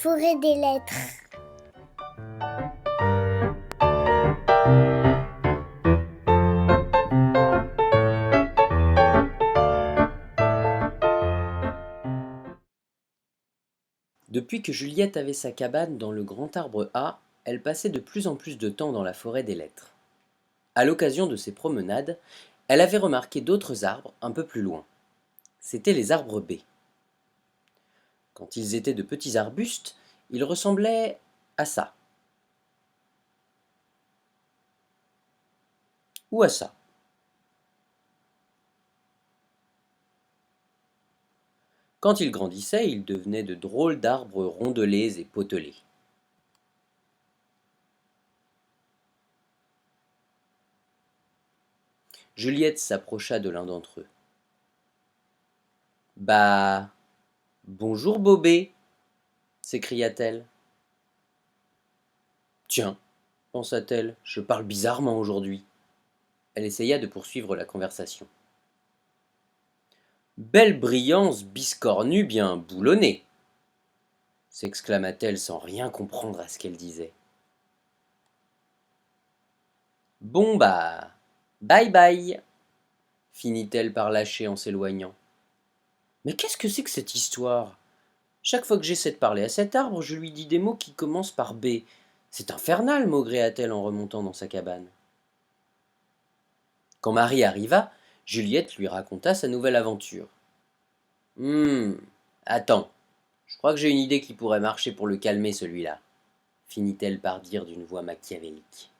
forêt des lettres. Depuis que Juliette avait sa cabane dans le grand arbre A, elle passait de plus en plus de temps dans la forêt des lettres. À l'occasion de ses promenades, elle avait remarqué d'autres arbres un peu plus loin. C'étaient les arbres B. Quand ils étaient de petits arbustes, ils ressemblaient à ça. Ou à ça. Quand ils grandissaient, ils devenaient de drôles d'arbres rondelés et potelés. Juliette s'approcha de l'un d'entre eux. Bah, bonjour Bobé, s'écria-t-elle. Tiens, pensa-t-elle, je parle bizarrement aujourd'hui. Elle essaya de poursuivre la conversation. Belle brillance biscornue bien boulonnée, s'exclama-t-elle sans rien comprendre à ce qu'elle disait. Bon bah, bye bye, finit-elle par lâcher en s'éloignant. Mais qu'est-ce que c'est que cette histoire? Chaque fois que j'essaie de parler à cet arbre, je lui dis des mots qui commencent par B. C'est infernal, maugréa-t-elle en remontant dans sa cabane. Quand Marie arriva, Juliette lui raconta sa nouvelle aventure. Attends, je crois que j'ai une idée qui pourrait marcher pour le calmer, celui-là, finit-elle par dire d'une voix machiavélique.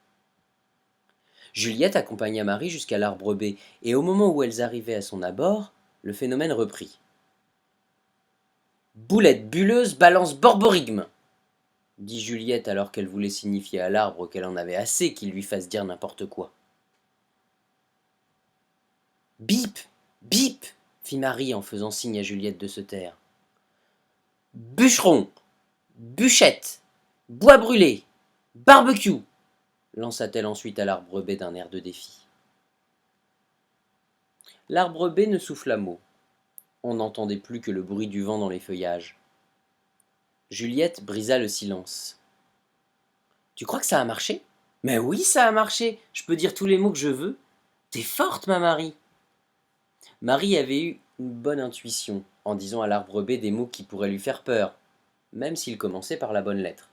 Juliette accompagna Marie jusqu'à l'arbre B, et au moment où elles arrivaient à son abord, le phénomène reprit. Boulette bulleuse balance borborigme, dit Juliette alors qu'elle voulait signifier à l'arbre qu'elle en avait assez qu'il lui fasse dire n'importe quoi. Bip, bip, fit Marie en faisant signe à Juliette de se taire. Bûcheron, bûchette, bois brûlé, barbecue, lança-t-elle ensuite à l'arbre B d'un air de défi. L'arbre B ne souffla mot. On n'entendait plus que le bruit du vent dans les feuillages. Juliette brisa le silence. Tu crois que ça a marché? Mais oui, ça a marché. Je peux dire tous les mots que je veux. T'es forte, ma Marie. Marie avait eu une bonne intuition en disant à l'arbre B des mots qui pourraient lui faire peur, même s'ils commençaient par la bonne lettre.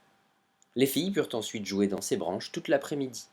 Les filles purent ensuite jouer dans ses branches toute l'après-midi.